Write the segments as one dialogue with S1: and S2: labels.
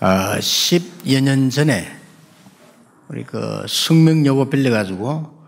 S1: 10여 년 전에 우리 그 숙명여고 빌려가지고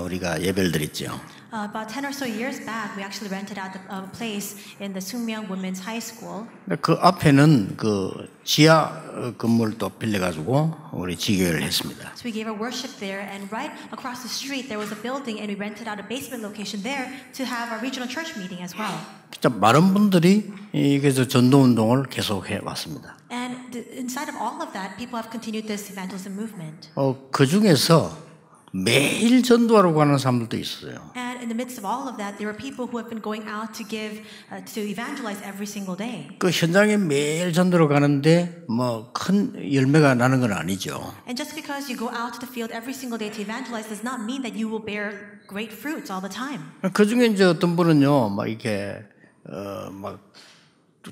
S1: 우리가 예배를 드렸죠.
S2: About 10 or so years back, we actually rented out a place in the Sungmyeong Women's High School.
S1: 그 앞에는 그 지하 건물을 또 빌려가지고 우리 지교회를 했습니다.
S2: So we gave our worship there, and right across the street there was a building, and we rented out a basement location there to have our regional church meeting as well.
S1: 진짜 많은 분들이 그래서 전도 운동을 계속해 왔습니다.
S2: And inside of all of that, people have continued this evangelism movement.
S1: 그 중에서 매일 전도하러 가는 사람들도 있어요.
S2: And in the midst of all of that, there are people who have been going out to give, to evangelize every single day.
S1: 그 현장에 매일 전도로 가는데 뭐 큰 열매가 나는 건 아니죠.
S2: And just because you go out to the field every single day to evangelize does not mean that you will bear great fruits all the time.
S1: 그 중에 이제 어떤 분은요, 막 이렇게 막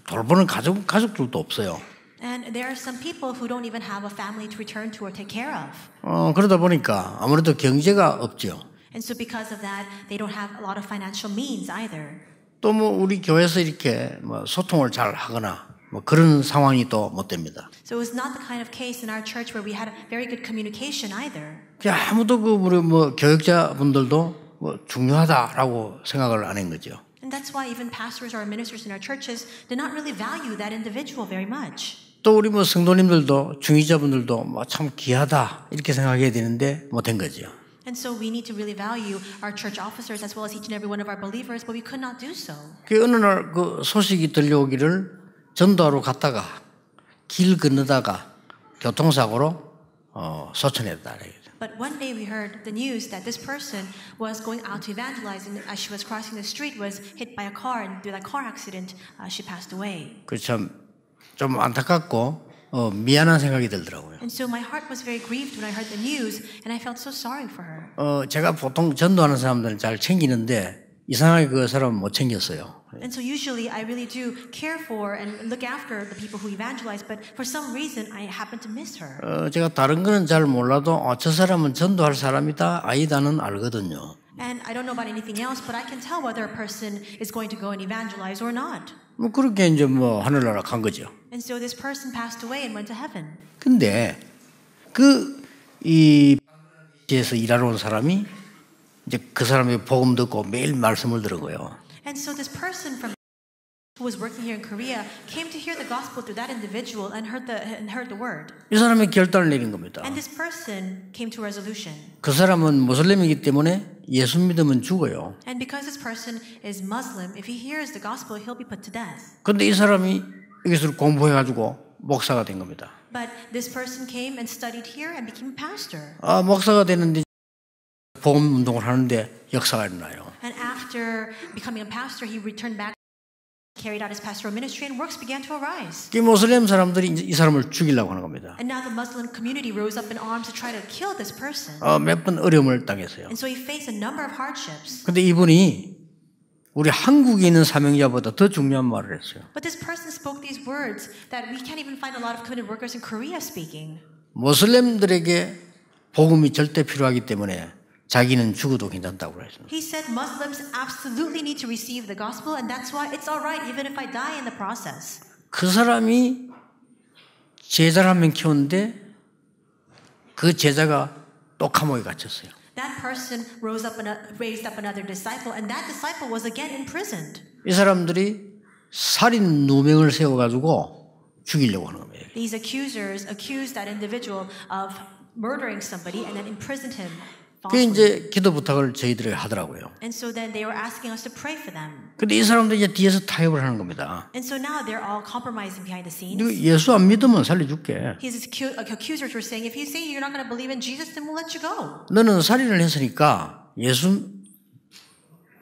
S1: 돌보는 가족들도 없어요.
S2: And there are some people who don't even have a family to return to or take care of.
S1: 그러다 보니까 아무래도 경제가 없죠.
S2: And so because of that, they don't have a lot of financial means either.
S1: 또 뭐 우리 교회에서 이렇게 뭐 소통을 잘 하거나 뭐 그런 상황이 또 못 됩니다.
S2: So it was not the kind of case in our church where we had very good communication either.
S1: 아무도 그 우리 뭐 교육자분들도 뭐 중요하다라고 생각을 안 한 거죠.
S2: And that's why even pastors or ministers in our churches did not really value that individual very much.
S1: 또 우리 뭐 성도님들도 중위자분들도 뭐 참 귀하다 이렇게 생각해야 되는데 못한 거죠.
S2: And so we need to really value our church officers as well as each and every one of our believers, but we could not do so.
S1: 그 어느 날 그 소식이 들려오기를 전도하러 갔다가 길 건너다가 교통사고로 소천했다.
S2: But one day we heard the news that this person was going out to evangelize, and as she was crossing the street, was hit by a car, and through that car accident, she passed away.
S1: 그 참 좀 안타깝고 미안한 생각이 들더라고요.
S2: And so my heart was very grieved when I heard the news, and I felt so sorry for her.
S1: 제가 보통 전도하는 사람들은 잘 챙기는데 이상하게 그 사람은 못 챙겼어요.
S2: And so usually I really do care for and look after the people who evangelize, but for some reason I happen to miss her.
S1: 제가 다른 거는 잘 몰라도 저 사람은 전도할 사람이다 아니다는 알거든요.
S2: And I don't know about anything else, but I can tell whether a person is going to go and evangelize or not.
S1: 뭐 그렇게 이제 뭐 하늘나라 간 거죠.
S2: And so this person passed away and went to heaven.
S1: 근데 에서 일하러 온 사람이 이제 그 사람의 복음 듣고 매일 말씀을 들은 거예요.
S2: And so this person who was working here in Korea came to hear the gospel through that individual and heard the word.
S1: 이 사람이 결단을 내린 겁니다.
S2: And this person came to a resolution.
S1: 그 사람은 모슬렘이기 때문에 예수 믿으면 죽어요.
S2: And because this person is Muslim, if he hears the gospel, he'll be put to death.
S1: 근데 이 사람이 여기서 공부해 가지고 목사가 된 겁니다.
S2: But this person came and studied here and became a pastor.
S1: 목사가 되는데 복음 운동을 하는데 역사가 일어나요.
S2: And after becoming a pastor, he returned back, carried out his pastoral ministry, and works began to arise.
S1: 이 모슬렘 사람들이 이 사람을 죽이려고 하는 겁니다.
S2: And now the Muslim community rose up in arms to try to kill this person.
S1: 몇 번 어려움을 당했어요.
S2: And so he faced a number of hardships.
S1: 근데 이분이 우리 한국에 있는 사명자보다 더 중요한 말을 했어요.
S2: But this person spoke these words that we can't even find a lot of committed workers in Korea speaking.
S1: 모슬렘들에게 복음이 절대 필요하기 때문에 자기는 죽어도 괜찮다고 그랬어요.
S2: He said Muslims absolutely need to receive the gospel, and that's why it's all right even if I die in the process.
S1: 그 사람이 제자를 한 명 키웠는데 그 제자가 또 감옥에 갇혔어요.
S2: That person raised up another disciple, and that disciple was again imprisoned.
S1: 이 사람들이 살인 누명을 세워가지고 죽이려고 하는 겁니다.
S2: These accusers accused that individual of murdering somebody and then imprisoned him.
S1: 그 이제 기도 부탁을 저희들에게 하더라고요.
S2: And so then they were asking us to pray for them.
S1: 근데 이 사람들이 이제 뒤에서 타협을 하는 겁니다.
S2: And so now they're all compromising behind the scenes.
S1: 예수 안 믿으면 살려줄게.
S2: His accusers were saying, if you say you're not going to believe in Jesus, then we'll let you go.
S1: 너는 살인을 했으니까 예수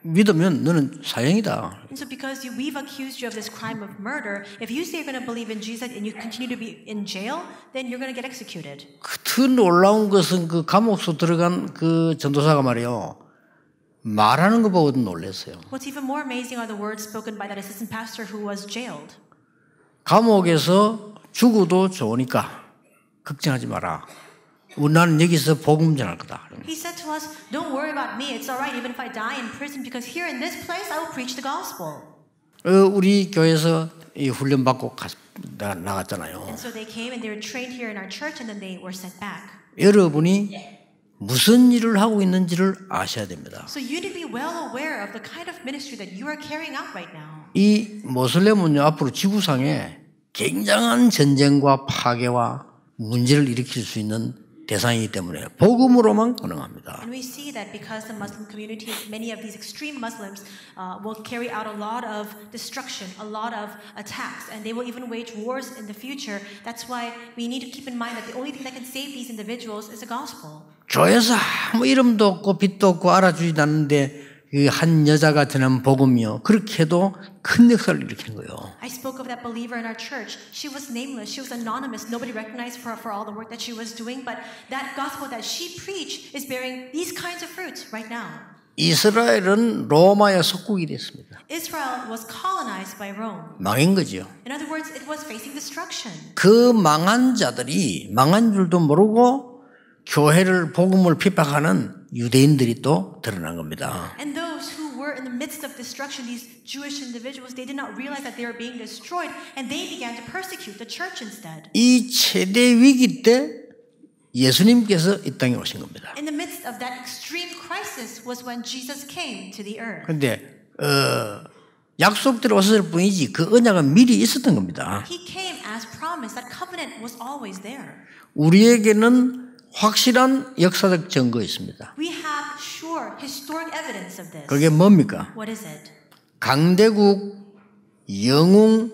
S1: 믿으면 너는 사형이다.
S2: And so because we've accused you of this crime of murder, if you say you're going to believe in Jesus and you continue to be in jail, then you're going to get executed.
S1: 더 놀라운 것은 그 감옥소 들어간 그 전도사가 말이요. 말하는 거 보고도 놀랐어요.
S2: What's even more amazing are the words spoken by that assistant pastor who was jailed.
S1: 감옥에서 죽어도 좋으니까 걱정하지 마라. 나는 여기서 복음 전할 거다.
S2: He said to us, "Don't worry about me. It's all right even if I die in prison, because here in this place I will preach the gospel."
S1: 우리 교회에서 이 훈련 받고 나갔잖아요.
S2: And so they came and they were trained here in our church and then they were sent back.
S1: 여러분이 무슨 일을 하고 있는지를 아셔야 됩니다.
S2: So you need to be well aware of the kind of ministry that you are carrying out right now.
S1: 이 모슬렘은요 앞으로 지구상에 굉장한 전쟁과 파괴와 문제를 일으킬 수 있는 대상이기 때문에 복음으로만 가능합니다.
S2: And we see that because the Muslim community, many of these extreme Muslims will carry out a lot of destruction, a lot of attacks, and they will even wage wars in the future. That's why we need to keep in mind that the only thing that can save these individuals is the gospel.
S1: 교회에서 아무 이름도 없고 빛도 없고 알아주지도 않는데 한 여자가 전한 복음이요 그렇게 해도 큰 역사를 일으키는 거예요.
S2: I spoke of that believer in our church. She was nameless. She was anonymous. Nobody recognized her for all the work that she was doing. But that gospel that she preached is bearing these kinds of fruits right now.
S1: 이스라엘은 로마의 속국이 됐습니다.
S2: Israel was colonized by Rome.
S1: 망한 거죠.
S2: In other words, it was facing destruction.
S1: 그 망한 자들이 망한 줄도 모르고 교회를 복음을 핍박하는 유대인들이 또 드러난 겁니다.
S2: And those who were in the midst of destruction, these Jewish individuals, they did not realize that they were being destroyed, and they began to persecute the church instead.
S1: 이 최대 위기 때 예수님께서 이 땅에 오신 겁니다.
S2: In the midst of that extreme crisis was when Jesus came to the earth.
S1: 그런데 약속대로 왔을 뿐이지 그 언약은 미리 있었던 겁니다.
S2: He came as promised. That covenant was always there.
S1: 우리에게는 확실한 역사적 증거 있습니다.
S2: We have sure historic evidence of this.
S1: 그게 뭡니까?
S2: What is it?
S1: 강대국, 영웅,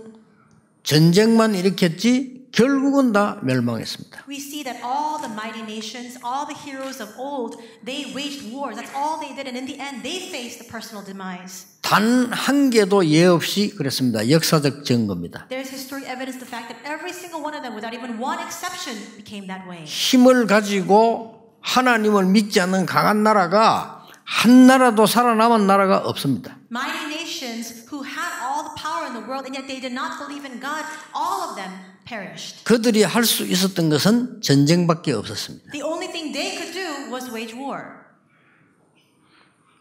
S1: 전쟁만 일으켰지 결국은 다 멸망했습니다.
S2: We see that all the mighty nations, all the heroes of old, they waged wars. That's all they did, and in the end, they faced the personal demise.
S1: 단 한 개도 예 없이 그랬습니다. 역사적 증거입니다.
S2: There is historic evidence the fact that every single one of them, without even one exception, became that way.
S1: 힘을 가지고 하나님을 믿지 않는 강한 나라가 한 나라도 살아남은 나라가 없습니다.
S2: Mighty nations who had all the power in the world, and yet they did not believe in God, all of them perished.
S1: 그들이 할 수 있었던 것은 전쟁밖에 없었습니다.
S2: The only thing they could do was wage war.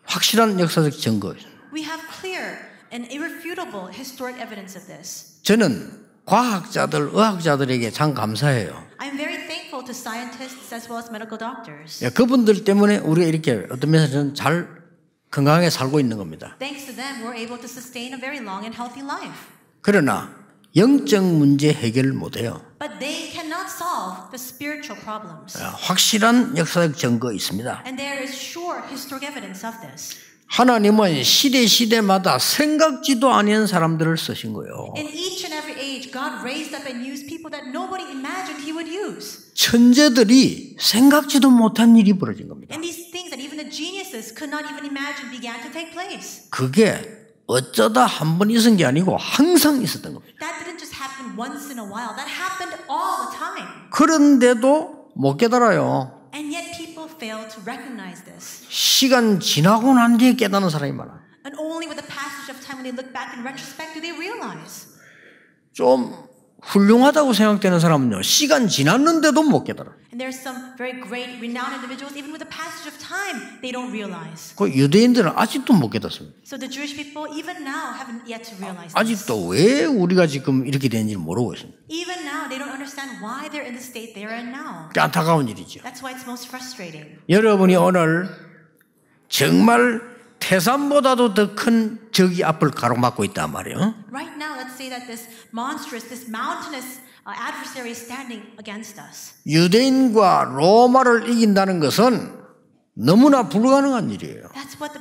S1: 확실한 역사적 증거입니다.
S2: We have clear and irrefutable historic evidence of this.
S1: 저는 과학자들, 의학자들에게 참 감사해요.
S2: I'm very thankful to scientists as well as medical doctors.
S1: 그분들 때문에 우리가 이렇게 어떤 면에서는 잘 건강하게 살고 있는 겁니다.
S2: Thanks to them, we're able to sustain a very long and healthy life.
S1: 그러나 영적 문제 해결을 못해요.
S2: But they cannot solve the spiritual problems.
S1: 확실한 역사적 증거 있습니다.
S2: And there is sure historic evidence of this.
S1: 하나님은 시대마다 생각지도 않은 사람들을 쓰신 거예요.
S2: In each and every age, God raised up and used people that nobody imagined He would use.
S1: 천재들이 생각지도 못한 일이 벌어진 겁니다.
S2: And these things that even the geniuses could not even imagine began to take place.
S1: 그게 어쩌다 한 번 있은 게 아니고 항상 있었던 겁니다.
S2: That didn't just happen once in a while. That happened all the time.
S1: 그런데도 못 깨달아요.
S2: And yet people fail to recognize this.
S1: 시간 지나고 난 뒤에 깨닫는 사람이 많아.
S2: And only with the passage of time, when they look back in retrospect, do they realize.
S1: 좀 훌륭하다고 생각되는 사람은요, 시간 지났는데도 못 깨달아.
S2: And there's some very great, renowned individuals, even with the passage of time, they don't realize.
S1: 그 유대인들은 아직도 못 깨닫습니다.
S2: So the Jewish people, even now, haven't yet to realize this.
S1: 아직도 왜 우리가 지금 이렇게 되는지 모르고 있습니다.
S2: Even now, they don't understand why they're in the state they're in now.
S1: 안타까운 일이죠.
S2: That's why it's most frustrating.
S1: 여러분이 오늘 정말 태산보다도 더 큰 적이 앞을 가로막고 있단 말이에요.
S2: Right now, let's say that this monstrous, this mountainous adversary is standing against us.
S1: 유대인과 로마를 이긴다는 것은 너무나 불가능한 일이에요.
S2: That's what the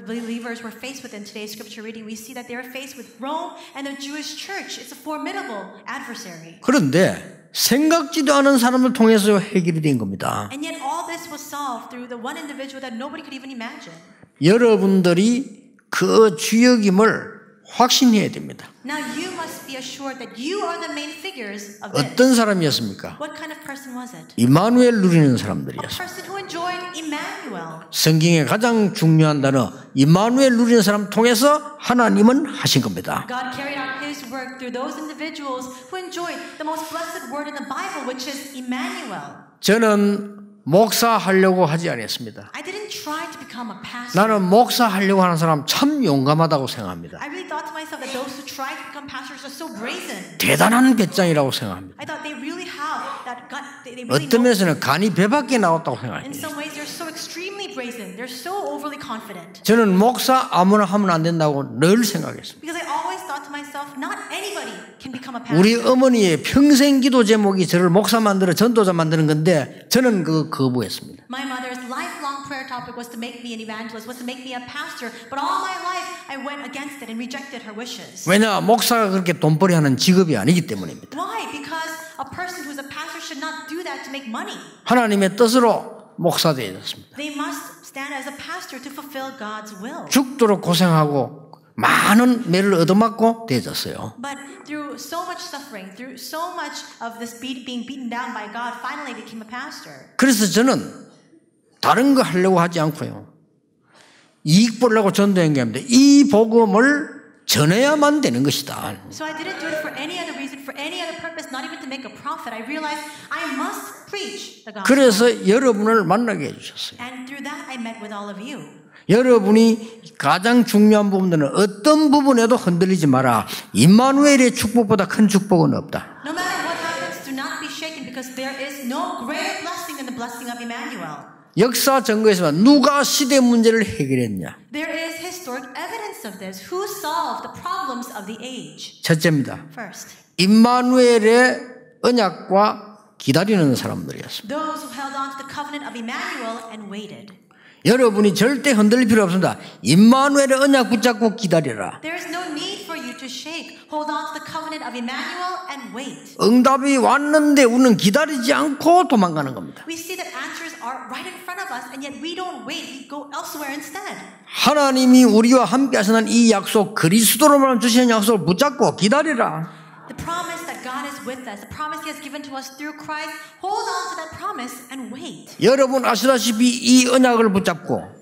S2: believers were faced with in today's scripture reading. We see that they are faced with Rome and the Jewish church. It's a formidable adversary.
S1: 그런데 생각지도 않은 사람을 통해서 해결이 된 겁니다.
S2: And yet all this was solved through the one individual that nobody could even imagine.
S1: 여러분들이 그 주역임을 확신해야 됩니다.
S2: Now you must be assured that you are the main figures of this.
S1: 어떤 사람이었습니까?
S2: What kind of person was it?
S1: 임마누엘 누리는
S2: A
S1: 사람들이었어요.
S2: person who enjoyed Emmanuel.
S1: 성경의 가장 중요한 단어 임마누엘 누리는 사람 통해서 하나님은 하신 겁니다.
S2: God carried out His work through those individuals who enjoyed the most blessed word in the Bible, which is Emmanuel.
S1: 저는 목사하려고 하지 않았습니다.
S2: I didn't try to become a pastor.
S1: 나는 목사하려고 하는 사람 참 용감하다고 생각합니다.
S2: I really thought to myself that those who try to become pastors are so brazen.
S1: 대단한 배짱이라고 생각합니다.
S2: I thought they really have that gut. They really
S1: 어떤
S2: know.
S1: 면에서는 간이 배 밖에 나왔다고
S2: In
S1: 생각합니다.
S2: some ways, they're so extremely brazen. They're so overly confident.
S1: 저는 목사 아무나 하면 안 된다고 늘 생각했습니다.
S2: Because I always thought to myself, not anybody can become a pastor.
S1: 우리 어머니의 평생 기도 제목이 저를 목사 만들어 전도자 만드는 건데 저는 그거 거부했습니다.
S2: My mother's lifelong prayer topic was to make me an evangelist, was to make me a pastor. But all my life, I went against it and rejected her wishes.
S1: 왜냐 목사가 그렇게 돈벌이 하는 직업이 아니기 때문입니다.
S2: Why? Because a person who's a pastor should not do that to make money.
S1: 하나님의 뜻으로 목사 되었습니다.
S2: They must stand as a pastor to fulfill God's will.
S1: 죽도록 고생하고 많은 매를 얻어맞고 되어졌어요.
S2: But through so much suffering, through so much of this being beaten down by God, finally became a pastor.
S1: 그래서 저는 다른 거 하려고 하지 않고요. 이익 보려고 전도한 게 아닙니다. 이 복음을 전해야만 되는 것이다.
S2: So I didn't do it for any other reason, for any other purpose, not even to make a profit. I realized I must preach the gospel.
S1: 그래서 여러분을 만나게 해주셨어요.
S2: And through that, I met with all of you.
S1: 여러분이 가장 중요한 부분들은 어떤 부분에도 흔들리지 마라. 임마누엘의 축복보다 큰 축복은 없다.
S2: No matter what happens, do not be shaken because there is no greater blessing than the blessing of Emmanuel.
S1: 역사 증거에서 누가 시대 문제를 해결했냐?
S2: There is historic evidence of this. Who solved the problems of the age?
S1: 첫째입니다.
S2: First,
S1: 임마누엘의 언약과 기다리는 사람들이었습니다.
S2: those who held on to the covenant of Emmanuel and waited.
S1: 여러분이 절대 흔들릴 필요 없습니다. 임마누엘의 언약 붙잡고 기다리라.
S2: There is no need for you to shake. Hold on to the covenant of Emmanuel and wait.
S1: 응답이 왔는데 우리는 기다리지 않고 도망가는 겁니다.
S2: We see that answers are right in front of us, and yet we don't wait. We go elsewhere instead.
S1: 하나님이 우리와 함께 하시는 이 약속, 그리스도로만 주시는 약속을 붙잡고 기다리라.
S2: The promise that God is with us, the promise He has given to us through Christ, hold on to that promise and wait.
S1: 여러분 아시다시피 이 언약을 붙잡고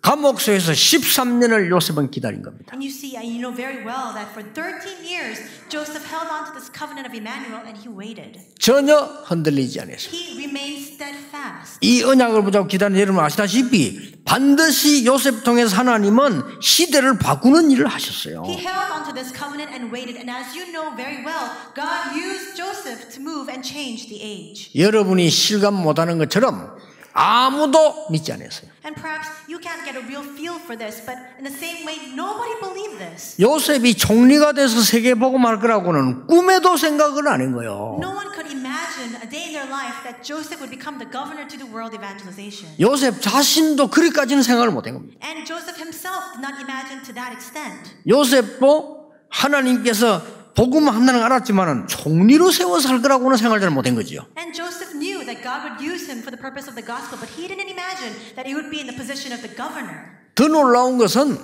S1: 감옥소에서 13년을 요셉은 기다린 겁니다.
S2: And you see, and you know very well that for 13 years, Joseph held on to this covenant of Emmanuel and he waited.
S1: 전혀 흔들리지 않았어요.
S2: He remained steadfast.
S1: 이 언약을 붙잡고 기다리는 여러분 아시다시피 반드시 요셉 통해서 하나님은 시대를 바꾸는 일을 하셨어요.
S2: He held on to this covenant and waited. And as you know very well, God used Joseph to move and change the age.
S1: 여러분이 실감 못하는 것처럼 아무도 믿지 않았어요.
S2: And perhaps you can't get a real feel for this, but in the same way, nobody believed this.
S1: 요셉이 총리가 돼서 세계 복음할 거라고는 꿈에도 생각을 안 한 거예요.
S2: No one could imagine a day in their life that Joseph would become the governor to the world evangelization.
S1: 요셉 자신도 그리까지는 생각을 못 한 겁니다.
S2: And Joseph himself did not imagine to that extent.
S1: 요셉도 하나님께서 복음 한다는 걸 알았지만은 총리로 세워서 할 거라고는 생각을 잘 못한 거죠.
S2: And Joseph knew that God would use him for the purpose of the gospel, but he didn't imagine that he would be in the position of the governor.
S1: 더 놀라운 것은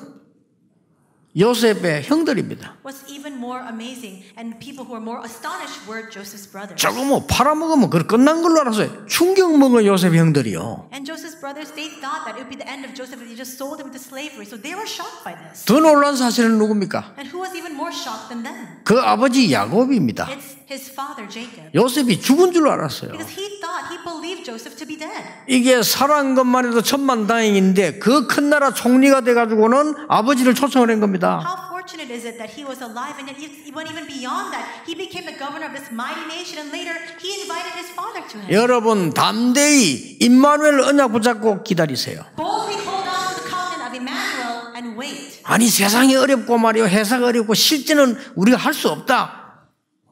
S1: 요셉의 형들입니다.
S2: What's even more amazing, and people who are more astonished were Joseph's brothers.
S1: 저거 뭐 팔아먹으면 그 끝난 걸로 알았어요. 충격 먹은 요셉 형들이요.
S2: And Joseph's brothers, they thought that it would be the end of Joseph if they just sold him into slavery. So they were shocked by this.
S1: 더 놀란 사실은 누굽니까?
S2: And who was even more shocked than them?
S1: 그 아버지 야곱입니다.
S2: It's his father, Jacob.
S1: 요셉이 죽은 줄 알았어요.
S2: Because he thought, he believed Joseph to be dead.
S1: 이게 살아난 것만 해도 천만다행인데 그 큰 나라 총리가 돼가지고는 아버지를 초청을 한 겁니다.
S2: How fortunate is it that he was alive, and yet he went even beyond that. He became the governor of this mighty nation, and later he invited his father to him.
S1: 여러분 담대히 임마누엘 언약 붙잡고 기다리세요.
S2: Boldly hold on to the covenant of Emmanuel and wait.
S1: 아니 세상이 어렵고 말이요 회사가 어렵고 실제는 우리가 할 수 없다.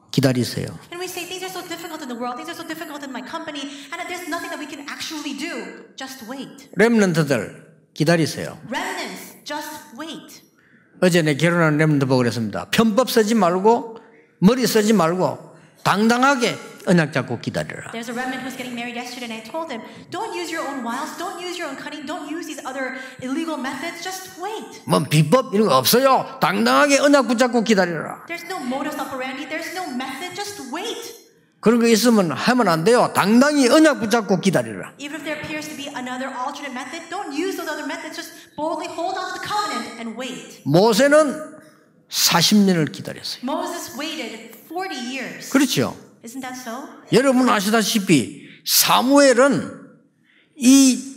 S1: 기다리세요.
S2: And we say things are so difficult in the world, things are so difficult in my company, and that there's nothing that we can actually do. Just wait.
S1: 렘넌트들 기다리세요.
S2: Remnants, just wait.
S1: 어제 내 결혼한 렘넌트 보고 그랬습니다. 편법 쓰지 말고 머리 쓰지 말고 당당하게 언약 잡고 기다려라.
S2: There's a remnant who's getting married yesterday, and I told him, don't use your own wiles, don't use your own cunning, don't use these other illegal methods, just wait.
S1: 뭐 비법 이런 거 없어요. 당당하게 언약 붙잡고 기다려라.
S2: There's no modus operandi, there's no method, just wait.
S1: 그런 거 있으면 하면 안 돼요. 당당히 언약 붙잡고 기다려라.
S2: Even if there appears to be another alternate method, don't use those other methods, just boldly hold on to the covenant and wait.
S1: 모세는 40년을 기다렸어요.
S2: Moses waited 40 years.
S1: 그렇죠.
S2: Isn't that so?
S1: 여러분 아시다시피 사무엘은 이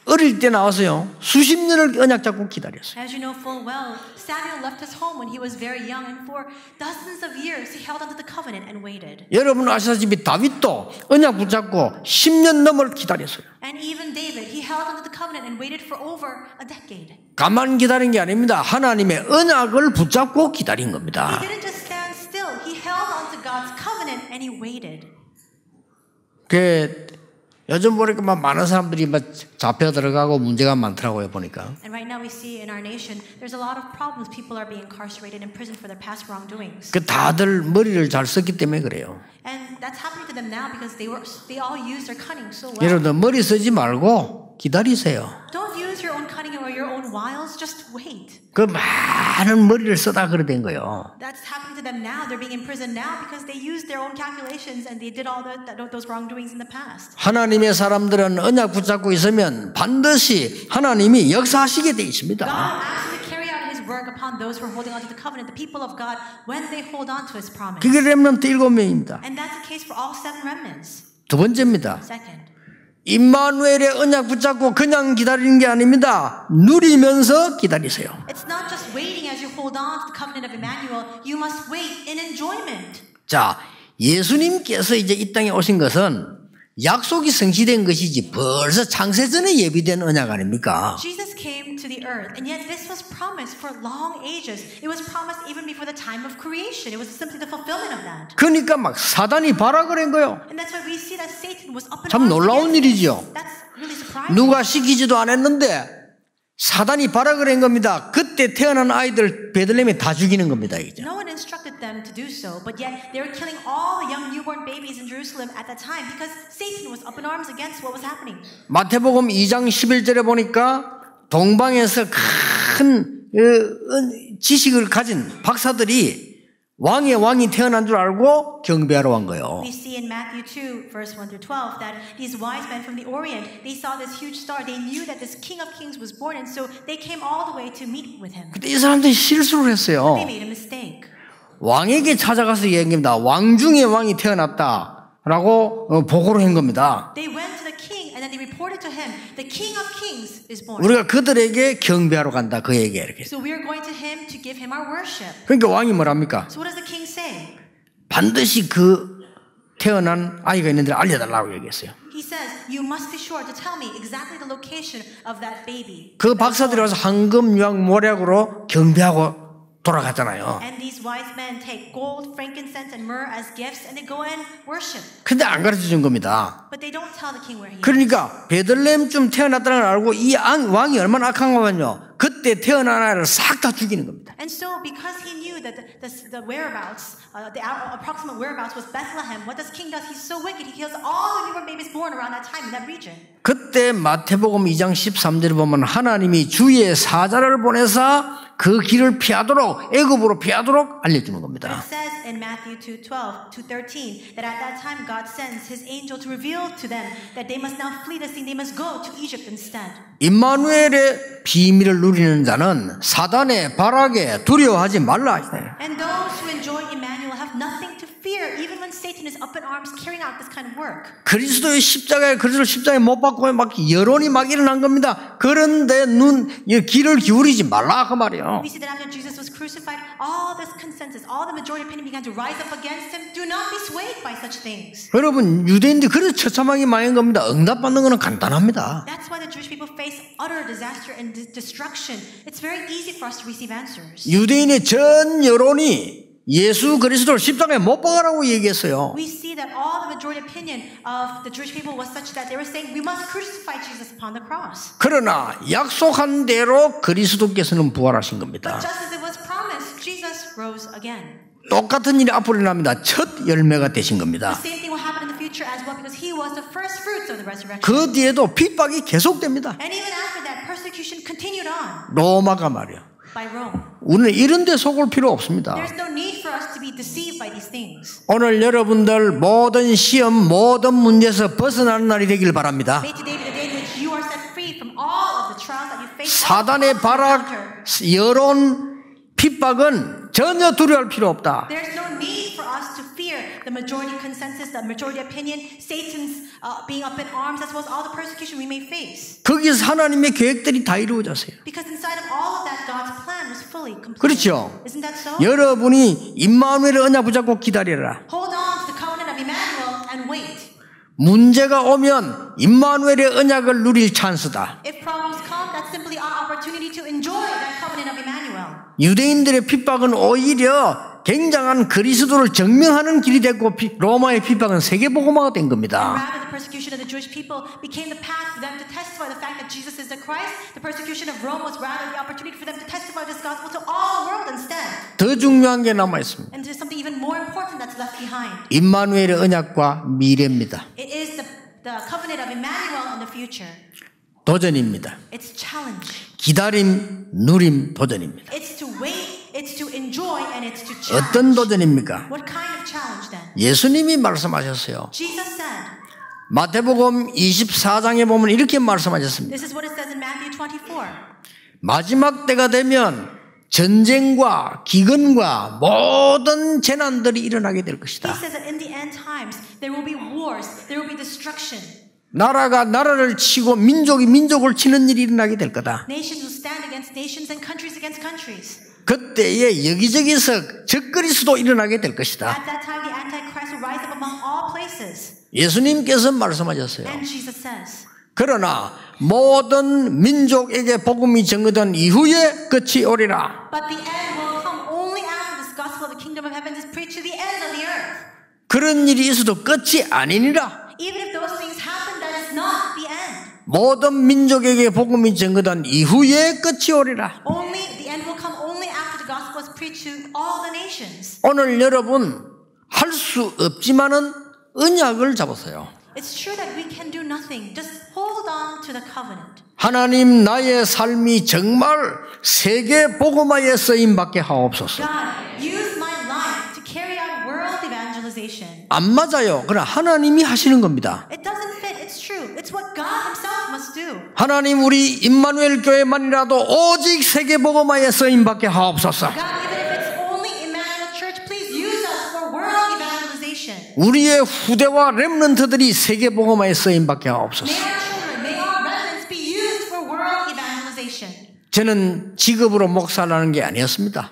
S1: 어릴 때 나와서요 수십 년을 언약 잡고 기다렸어요.
S2: As you know full well, Samuel left his home when he was very young, and for dozens of years he held onto the covenant and waited.
S1: 여러분 아시다시피 다윗도 언약 붙잡고 10년 넘을 기다렸어요.
S2: And even David, he held onto the covenant and waited for over a decade.
S1: 가만 기다린 게 아닙니다. 하나님의 언약을 붙잡고 기다린 겁니다.
S2: He didn't just stand still. He held onto God's covenant and he waited.
S1: 요즘 보니까 막 많은 사람들이 막 잡혀 들어가고 문제가 많더라고요 보니까.
S2: And right now we see in our nation there's a lot of problems. People are being incarcerated in prison for their past wrongdoings.
S1: 다들 머리를 잘 썼기 때문에 그래요.
S2: And that's happening to them now because they all used their cunning so well.
S1: 여러분들 머리 쓰지 말고 기다리세요.
S2: Don't use your own cunning or your own wiles. Just wait.
S1: 그 많은 머리를 쓰다 그래 된 거예요.
S2: That's happening to them now. They're being imprisoned now because they used their own calculations and they did all those wrongdoings in the past.
S1: 하나님의 사람들은 언약 붙잡고 있으면 반드시 하나님이 역사하시게 돼 있습니다.
S2: God actually carry out His work upon those who are holding on to the covenant, the people of God, when they hold on to His promise.
S1: 그게 렘넌트 7명입니다.
S2: And that's the case for all 7 remnants.
S1: 두 번째입니다.
S2: Second.
S1: 임마누엘의 언약 붙잡고 그냥 기다리는 게 아닙니다. 누리면서 기다리세요.
S2: It's not just waiting as you hold on to the covenant of Emmanuel. You must wait in enjoyment.
S1: 자, 예수님께서 이제 이 땅에 오신 것은 약속이 성취된 것이지 벌써 창세전에 예비된 언약 아닙니까?
S2: Jesus came to the earth, and yet this was promised for long ages. It was promised even before the time of creation. It was simply the fulfillment of that.
S1: 그러니까 막 사단이 발악을 한 거예요.
S2: And that's why we see that Satan was up in
S1: 참
S2: arms
S1: 놀라운
S2: against
S1: 일이죠.
S2: it. That's really surprising.
S1: 누가 시키지도 않았는데 사단이 발악을 한 겁니다. 그때 태어난 아이들 베들레헴에 다 죽이는 겁니다. 이제.
S2: No one instructed them to do so, but yet they were killing all the young newborn babies in Jerusalem at that time because Satan was up in arms against what was happening.
S1: 마태복음 2장 11절에 보니까 동방에서 큰 지식을 가진 박사들이 왕의 왕이 태어난 줄 알고 경배하러 온 거예요.
S2: We see in Matthew 2, verse 1 through 12, that these wise men from the Orient, they saw this huge star. They knew that this King of Kings was born, and so they came all the way to meet with him.
S1: 근데 이 사람들이 실수를 했어요.
S2: They made a mistake.
S1: 왕에게 찾아가서 얘기합니다. 왕 중에 왕이 태어났다라고 보고를 한 겁니다.
S2: They went to the king, and then they reported to him, the King of Kings is born.
S1: 우리가 그들에게 경배하러 간다. 그 얘기 이렇게.
S2: So we are going to him to give him our worship.
S1: 그러니까 왕이 뭐랍니까?
S2: So what does the king say?
S1: 반드시 그 태어난 아이가 있는 데를 알려달라고 얘기했어요.
S2: He says, you must be sure to tell me exactly the location of that baby.
S1: 그 박사들이 와서 황금, 유황, 모략으로 경배하고 돌아갔잖아요.
S2: And these wise men take gold, frankincense, and myrrh as gifts, and they go and worship.
S1: 근데 안 가르쳐 준 겁니다.
S2: But they don't tell the king where he is.
S1: 그러니까 베들레헴쯤 태어났다는 걸 알고 이 왕이 얼마나 악한 거면요. 그때 태어난 아이를 싹 다 죽이는 겁니다.
S2: And so, because he knew that the whereabouts, the approximate whereabouts was Bethlehem, what does king does? He's so wicked. He kills all the newborn babies born around that time in that region.
S1: 그때 마태복음 2장 13절을 보면 하나님이 주의 사자를 보내사 그 길을 피하도록 애굽으로 피하도록 알려주는 겁니다.
S2: It says in Matthew 2:12 to 13 that at that time God sends His angel to reveal to them that they must now flee this thing. They must go to Egypt instead.
S1: 임마누엘의 비밀을 누리는 자는 사단의 발악에 두려워하지 말라.
S2: And those who enjoy Emmanuel have nothing to fear, even when Satan is up in arms carrying out this kind of work.
S1: 그리스도의 십자가에 그리스도를 십자가에 못 박고 막 여론이 막 일어난 겁니다. 그런데 귀를 기울이지 말라 그 말이에요.
S2: We see that after Jesus was crucified, all this consensus, all the majority opinion began to rise up against him. Do not be swayed by such things.
S1: 여러분 유대인들이 그래서 처참하게 망한 겁니다. 응답받는 거는 간단합니다.
S2: That's why the Jewish people face utter disaster and destruction. It's very easy for us to receive answers.
S1: 유대인의 전 여론이 예수 그리스도를 십자가에 못 박으라고 얘기했어요.
S2: We see that all the majority opinion of the Jewish people was such that they were saying we must crucify Jesus upon the cross.
S1: 그러나 약속한 대로 그리스도께서는 부활하신 겁니다.
S2: But just as it was promised, Jesus rose again.
S1: 똑같은 일이 앞으로 일어납니다. 첫 열매가 되신 겁니다.
S2: The same thing will happen in the future as well because he was the first fruits of the resurrection.
S1: 그 뒤에도 핍박이 계속됩니다.
S2: And even after that, persecution continued on
S1: 로마가 말이야.
S2: by Rome.
S1: 우리는 이런 데 속을 필요 없습니다.
S2: There's no need for us to be deceived by these things.
S1: 오늘 여러분들 모든 시험, 모든 문제에서 벗어나는 날이 되길 바랍니다.
S2: May today be the day in which you are set free from all of the trials that you face.
S1: 사단의 발악, 여론, 핍박은 전혀 두려워할 필요 없다.
S2: There's no need for us to fear the majority consensus, the majority opinion, Satan's being up in arms, as well as all the persecution we may face.
S1: 거기서 하나님의 계획들이 다 이루어졌어요.
S2: Because inside of all of that, God's plan was fully completed.
S1: 그렇죠.
S2: Isn't that so?
S1: 여러분이 임마누엘의 언약 붙잡고 기다려라.
S2: Hold on to the covenant of Emmanuel and wait.
S1: 문제가 오면 임마누엘의 언약을 누릴 찬스다.
S2: If problems come, that's simply our opportunity to enjoy that covenant of Emmanuel.
S1: 유대인들의 핍박은 오히려 굉장한 그리스도를 증명하는 길이 됐고 로마의 핍박은 세계복음화가 된
S2: And
S1: 겁니다.
S2: rather, the persecution of the Jewish people became the path for them to testify the fact that Jesus is the Christ. The persecution of Rome was rather the opportunity for them to testify this gospel to all the world instead.
S1: 더 중요한 게 남아 있습니다.
S2: And there's something even more important that's left behind.
S1: 임마누엘의 언약과 미래입니다.
S2: It is the covenant of Emmanuel in the future.
S1: 도전입니다.
S2: It's challenge.
S1: 기다림, 누림, 도전입니다.
S2: It's to wait, it's to enjoy, and it's to challenge.
S1: 어떤 도전입니까?
S2: What kind of challenge then?
S1: 예수님이 말씀하셨어요.
S2: Jesus said,
S1: 마태복음 24장에 보면 이렇게 말씀하셨습니다.
S2: this is what it says in Matthew 24.
S1: 마지막 때가 되면 전쟁과 기근과 모든 재난들이 일어나게 될
S2: He
S1: 것이다.
S2: says that in the end times, there will be wars, there will be destruction.
S1: 나라가 나라를 치고 민족이 민족을 치는 일이 일어나게 될 거다.
S2: Nations will stand against nations and countries against countries.
S1: 그때에 여기저기서 적그리스도 일어나게 될 것이다.
S2: At that time, the Antichrist will rise up among all places.
S1: 예수님께서 말씀하셨어요.
S2: And Jesus says,
S1: 그러나 모든 민족에게 복음이 전거된 이후에 끝이 오리라.
S2: but the end will come only after this gospel of the kingdom of heaven is preached to the ends of the earth.
S1: 그런 일이 있어도 끝이 아니니라.
S2: Even if those things happen, that is not the end.
S1: 모든 민족에게 복음이 전거된 이후에 끝이 오리라.
S2: Only the end will come only after the gospel is preached to all the nations.
S1: 오늘 여러분 할 수 없지만은 언약을 잡으세요.
S2: It's true that we can do nothing. Just hold on to the covenant.
S1: 하나님 나의 삶이 정말 세계 복음화에 쓰임 받게 하옵소서.
S2: God, use my life to carry out world evangelization.
S1: 안 맞아요. 그러나 하나님이 하시는 겁니다.
S2: It doesn't fit. It's true. It's what God Himself must do.
S1: 하나님 우리 임마누엘 교회만이라도 오직 세계 복음화에 쓰임 받게 하옵소서.
S2: God, even if it's only Emmanuel Church, please use us for world evangelization.
S1: 우리의 후대와 렘넌트들이 세계 복음화에 쓰임 받게 하옵소서.
S2: May our children, may our remnants be used for world evangelization.
S1: 저는 직업으로 목사라는 게 아니었습니다.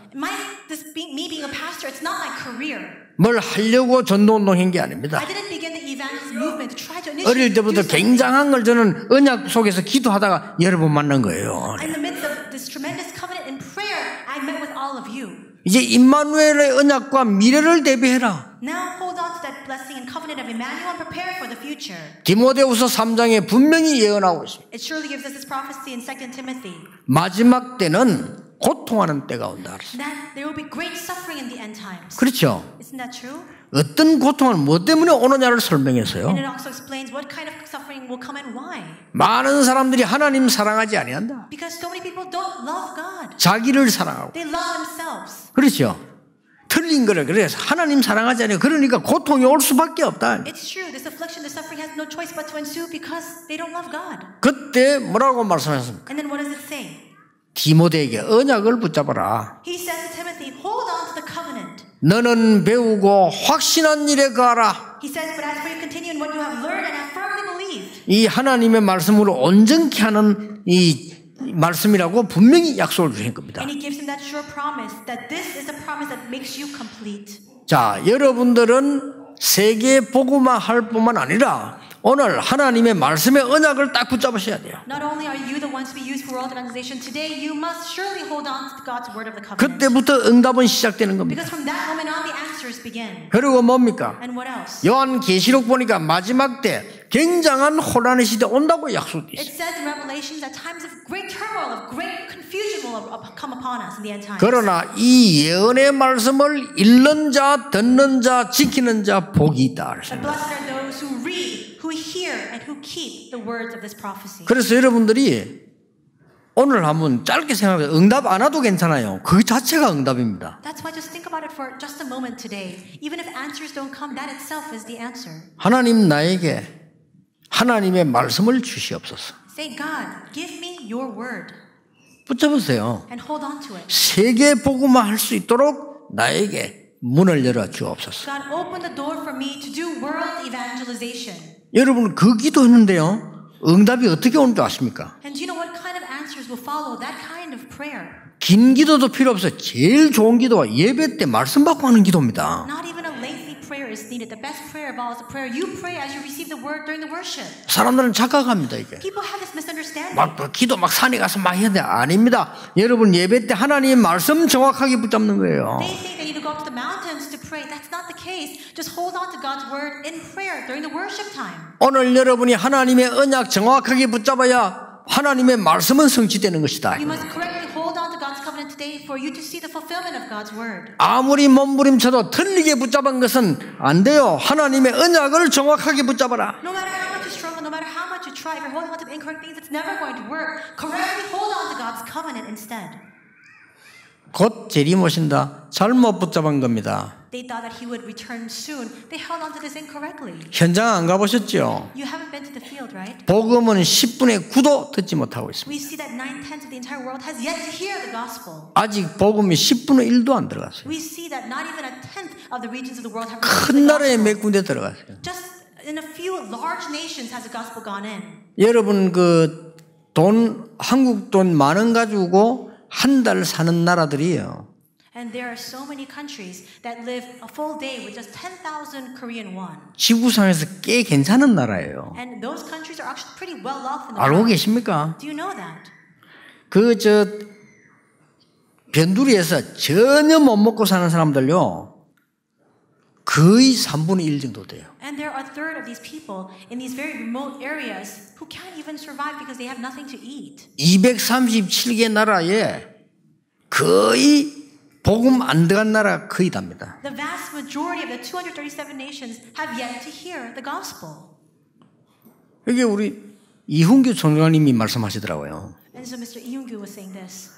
S2: Me being a pastor, it's not my career.
S1: 뭘 하려고 전도운동한 게 아닙니다.
S2: I didn't begin the evangelist movement to try to initiate.
S1: 어릴 때부터 굉장한 걸 저는 언약 속에서 기도하다가 여러분 만난 거예요.
S2: In the midst of this tremendous covenant and prayer, I met with all of you.
S1: 이제 임마누엘의 언약과 미래를 대비해라.
S2: Now hold on to that blessing and covenant of Emmanuel and prepare for the future.
S1: 디모데후서 3장에 분명히 예언하고 있습니다.
S2: It surely gives us this prophecy in 2 Timothy.
S1: 마지막 때는 고통하는 때가 온다.
S2: That there will be great suffering in the end times.
S1: 그렇죠.
S2: Isn't that true?
S1: 어떤 고통은 뭐 때문에 오느냐를 설명했어요.
S2: And it also explains what kind of suffering will come and why.
S1: 많은 사람들이 하나님 사랑하지 아니한다.
S2: Because so many people don't love God.
S1: 자기를 사랑하고.
S2: They love themselves.
S1: 그렇죠. 틀린 거를 그래서 하나님 사랑하지 않아요. 그러니까 고통이 올 수밖에 없다.
S2: It's true. This affliction, this suffering has no choice but to ensue because they don't love God.
S1: 그때 뭐라고 말씀하셨습니까?
S2: And then what does it say?
S1: 디모데에게 언약을 붙잡아라.
S2: He says to Timothy, hold on to the covenant.
S1: 너는 배우고 확신한 일에 가라.
S2: He says, but as for you, continue in what you have learned and have firmly believed.
S1: 이 하나님의 말씀으로 온전케 하는 이 말씀이라고 분명히 약속을 주신 겁니다.
S2: And he gives him that sure promise that this is a promise that makes you complete.
S1: 자, 여러분들은 세계 복음화 할 뿐만 아니라 오늘 하나님의 말씀의 언약을 딱 붙잡으셔야 돼요.
S2: Not only are you the ones to be used for world evangelization today, you must surely hold on to God's word of the covenant.
S1: 그때부터 응답은 시작되는 겁니다.
S2: Because from that moment on, the answers begin.
S1: 그리고 뭡니까?
S2: And what else?
S1: 요한 계시록 보니까 마지막 때 굉장한 혼란의 시대 온다고 약속돼
S2: It
S1: 있어요.
S2: says in Revelation that times of great turmoil, of great confusion will come upon us in the end times.
S1: 그러나 이 예언의 말씀을 읽는 자, 듣는 자, 지키는 자 복이 있다.
S2: But blessed are those who read, who hear, and who keep the words of this prophecy.
S1: 그래서 여러분들이 오늘 한번 짧게 생각해요. 응답 안 와도 괜찮아요. 그 자체가 응답입니다.
S2: That's why just think about it for just a moment today. Even if answers don't come, that itself is the answer.
S1: 하나님 나에게 하나님의 말씀을 주시옵소서.
S2: Say, God, give me your word
S1: 붙잡으세요.
S2: and hold on to it.
S1: 세계 복음화 할 수 있도록 나에게 문을 열어 주옵소서.
S2: God, open the door for me to do world evangelization.
S1: 여러분 그 기도했는데요. 응답이 어떻게 오는 줄 아십니까?
S2: And do you know what kind of answers will follow that kind of prayer?
S1: 긴 기도도 필요 없어요. 제일 좋은 기도가 예배 때 말씀 받고 하는 기도입니다.
S2: Not even a lengthy prayer is needed. The best prayer of all is the prayer you pray as you receive the word during the worship.
S1: 사람들은 착각합니다 이게.
S2: People have this misunderstanding.
S1: 막 기도 막 산에 가서 막 해야 돼. 아닙니다. 여러분 예배 때 하나님의 말씀 정확하게 붙잡는 거예요.
S2: They think they need to go up to the mountains to pray. That's not the case. Just hold on to God's word in prayer during the worship time.
S1: 오늘 여러분이 하나님의 언약 정확하게 붙잡아야 하나님의 말씀은 성취되는 것이다.
S2: You must correctly hold on to God's covenant today for you to see the fulfillment of God's word.
S1: 아무리 몸부림쳐도 틀리게 붙잡은 것은 안 돼요. 하나님의 언약을 정확하게 붙잡아라.
S2: No matter how much you struggle, no matter how much you try, if you're holding on to the incorrect things, it's never going to work. Correctly hold on to God's covenant instead.
S1: 곧 재림 오신다. 잘못 붙잡은 겁니다.
S2: They thought that he would return soon. They held on to this incorrectly.
S1: 현장 안 가보셨죠?
S2: You haven't been to the field, right?
S1: 복음은 10분의 9도 듣지 못하고 있습니다.
S2: We see that 9/10 of the entire world has yet to hear the gospel.
S1: 아직 복음이 10분의 1도 안 들어갔어요.
S2: We see that not even a tenth of the regions of the world have
S1: 큰
S2: received the
S1: 나라에
S2: gospel.
S1: 몇 군데 들어갔어요.
S2: Just in a few large nations has the gospel gone in.
S1: 여러분 그 돈 한국 돈 만 원 가지고 한 달 사는 나라들이에요.
S2: And there are so many countries that live a full day with just 10,000 Korean won.
S1: 지구상에서 꽤 괜찮은 나라예요.
S2: And those countries are actually pretty well off in the
S1: 알고
S2: world.
S1: 계십니까?
S2: Do you know that?
S1: 그 변두리에서 전혀 못 먹고 사는 사람들요 거의 3분의 1 정도 돼요.
S2: And there are a third of these people in these very remote areas who can't even survive because they have nothing to eat.
S1: 237개 나라에 거의 복음 안 들어간 나라 거의 답니다.
S2: The vast majority of the 237 nations have yet to hear the gospel.
S1: 이게 우리 이훈규 총장님이 말씀하시더라고요.
S2: And so Mr. Lee Young-gu was saying this.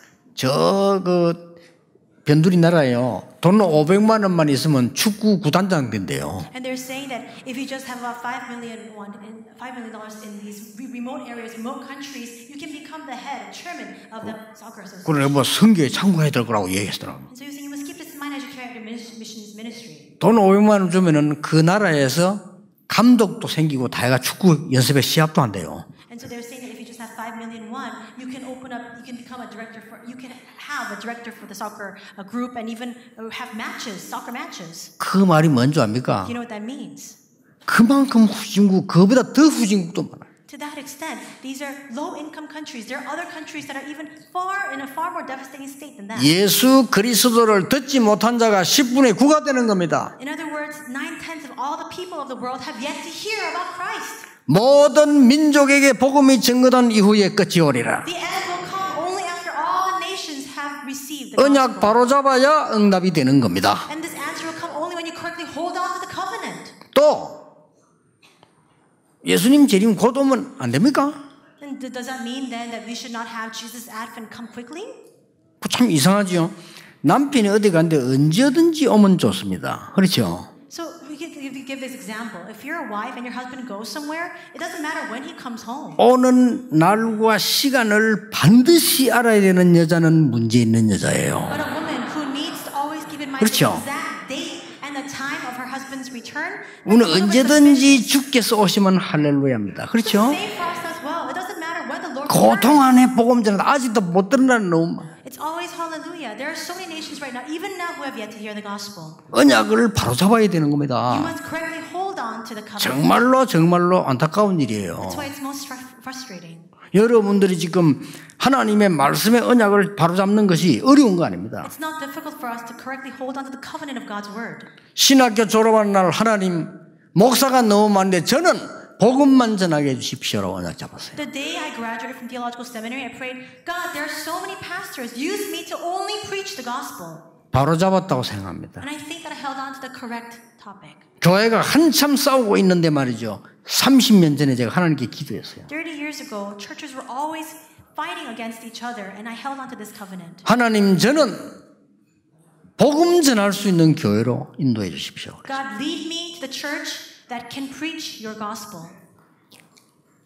S1: 변두리 나라에요. 돈 500만 원만 있으면 축구 구단장 된대요.
S2: And they're saying that if you just have about $5 million in these remote areas, remote countries, you can become the head, chairman of the soccer association.
S1: 그래 뭐 선교에 참고해야 될 거라고 얘기했더라고요.
S2: And so you're saying you must keep this in mind as you carry out your missions ministry.
S1: 돈 500만 원 주면은 그 나라에서 감독도 생기고 다해가 축구 연습에 시합도 한대요.
S2: And so they're saying that if you just have 5 million won, you can open up, you can become a director for, you can have a director for the soccer group and even have matches, soccer matches.
S1: 그 말이 뭔지 압니까?
S2: Do you know what that means?
S1: 그만큼 후진국, 그보다 더 후진국도 많아요.
S2: To that extent, these are low-income countries. There are other countries that are even in a far more devastating state than that.
S1: 예수 그리스도를 듣지 못한 자가 10분의 9가 되는 겁니다.
S2: In other words, 9/10 of all the people of the world have yet to hear about Christ.
S1: 모든 민족에게 복음이 증거된 이후에 끝이 오리라.
S2: The end will come only after all the nations have received the
S1: 언약
S2: gospel.
S1: 바로잡아야 응답이 되는 겁니다.
S2: And this answer will come only when you correctly hold on to the covenant.
S1: 또 예수님 재림 곧 오면 안 됩니까?
S2: And does that mean then that we should not have Jesus' advent come quickly?
S1: 참 이상하지요. 남편이 어디 갔는데 언제든지 오면 좋습니다. 그렇죠?
S2: So we can give this example. If you're a wife and your husband goes somewhere, it doesn't matter when he comes home.
S1: 오는 날과 시간을 반드시 알아야 되는 여자는 문제 있는 여자예요.
S2: But a woman who needs to always keep in mind
S1: 그렇죠.
S2: the exact date and the time of her husband's return.
S1: 우리는 언제든지 주께서 오시면 할렐루야입니다. 그렇죠?
S2: Same for us as well. It doesn't matter when the Lord
S1: 고통
S2: returns.
S1: 안에 복음 전하다 아직도 못 들은 나라는 너무 많아요.
S2: It's always hallelujah. There are so many nations right now, even now, who have yet to hear the gospel.
S1: 언약을 바로잡아야 되는
S2: You
S1: 겁니다.
S2: must correctly hold on to the covenant.
S1: 정말로 안타까운 일이에요.
S2: That's why it's most frustrating.
S1: 여러분들이 지금 하나님의 말씀의 언약을 바로잡는 것이 어려운 거 아닙니다.
S2: It's not difficult for us to correctly hold on to the covenant of God's word.
S1: 신학교 졸업한 날 하나님 목사가 너무 많은데 저는 복음만 전하게 해주십시오라고 언약 잡았어요.
S2: The day I graduated from theological seminary, I prayed, God, there are so many pastors. Use me to only preach the gospel.
S1: 바로잡았다고 생각합니다.
S2: And I think that I held on to the correct topic.
S1: 교회가 한참 싸우고 있는데 말이죠. 30년 전에 제가 하나님께 기도했어요.
S2: 30 years ago, churches were always fighting against each other, and I held on to this covenant.
S1: 하나님 저는 복음 전할 수 있는 교회로 인도해 주십시오.
S2: God, lead me to the church that can preach your gospel.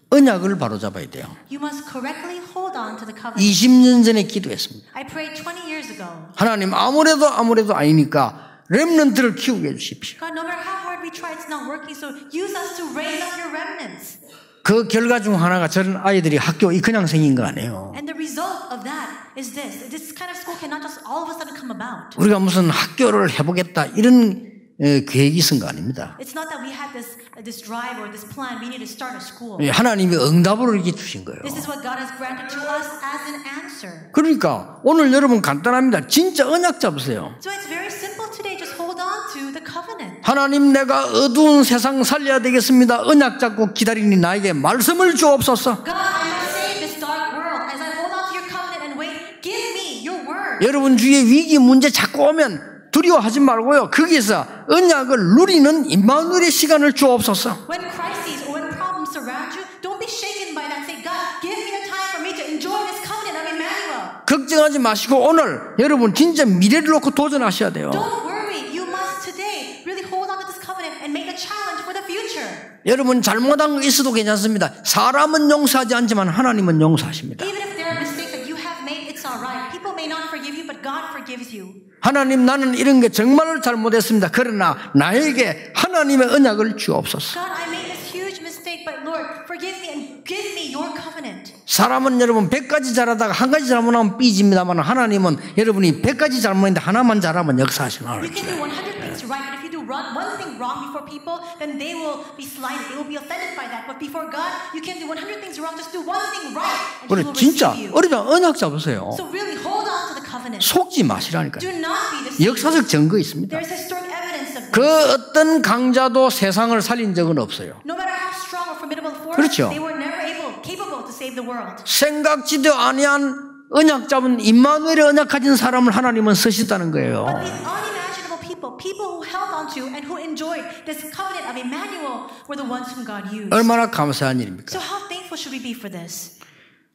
S1: 언약을 바로잡아야 돼요.
S2: You must correctly hold on to the covenant.
S1: 20년 전에 기도했습니다.
S2: I prayed 20 years ago.
S1: 하나님 아무래도 아니니까 렘넌트를 키우게 해주십시오.
S2: God, no matter how hard we try, it's not working. So use us to raise up your remnants.
S1: 그 결과 중 하나가 저런 아이들이 학교 그냥 생긴 거 아니에요.
S2: And the result of that is this. This kind of school cannot just all of a sudden come about.
S1: 우리가 무슨 학교를 해보겠다 이런 계획이 있은 거 아닙니다.
S2: It's not that we had this drive or this plan. We need to start a school.
S1: 하나님이 응답으로 이렇게 주신 거예요.
S2: This is what God has granted to us as an answer.
S1: 그러니까 오늘 여러분 간단합니다. 진짜 언약 잡으세요.
S2: So it's very simple today. Just hold on to the covenant.
S1: 하나님 내가 어두운 세상 살려야 되겠습니다. 언약 잡고 기다리니 나에게 말씀을 주옵소서.
S2: God, I must save this dark world. As I hold on to your covenant and wait, give me your word.
S1: 여러분 주위에 위기 문제 자꾸 오면 두려워하지 말고요. 거기서 언약을 누리는 임마누엘의 시간을 주옵소서.
S2: When crises or when problems surround you, don't be shaken by that. Say, God, give me the time for me to enjoy this covenant of Emmanuel.
S1: 걱정하지 마시고 오늘 여러분 진짜 미래를 놓고 도전하셔야 돼요.
S2: Don't worry. You must today really hold on to this covenant and make a challenge for the future.
S1: 여러분 잘못한 거 있어도 괜찮습니다. 사람은 용서하지 않지만 하나님은 용서하십니다.
S2: Even if there are mistakes that you have made, it's all right. People may not forgive you, but God forgives you.
S1: 하나님 나는 이런 게 정말 잘못했습니다. 그러나 나에게 하나님의 언약을 주옵소서.
S2: God, I made this huge mistake, but Lord, forgive me and give me your covenant.
S1: 사람은 여러분 100가지 잘하다가 한 가지 잘못하면 삐집니다만 하나님은 여러분이 100가지 잘못했는데 하나만 잘하면 역사하시는
S2: You can do
S1: 하나님.
S2: 100 things right, but if you do one thing wrong before people, then they will be slighted. They will be offended by that. But before God, you can do 100 things wrong. Just do one thing right, and He
S1: 그래
S2: will
S1: 진짜
S2: receive you.
S1: 어리다 언약 잡으세요.
S2: So really hold on to the covenant.
S1: 속지 마시라니까요.
S2: Do not be deceived.
S1: 역사적 증거 있습니다.
S2: There's historic evidence of
S1: 그
S2: this.
S1: 어떤 강자도 세상을 살린 적은 없어요.
S2: No matter how strong or formidable the force,
S1: 그렇죠.
S2: they were never capable to save the world.
S1: 생각지도 아니한 언약 잡은 임마누엘의 언약 가진 사람을 하나님은 쓰시다는 거예요.
S2: But these unimaginable people who held on to and who enjoyed this covenant of Emmanuel were the ones whom God used.
S1: 얼마나 감사한 일입니까?
S2: So how thankful should we be for this?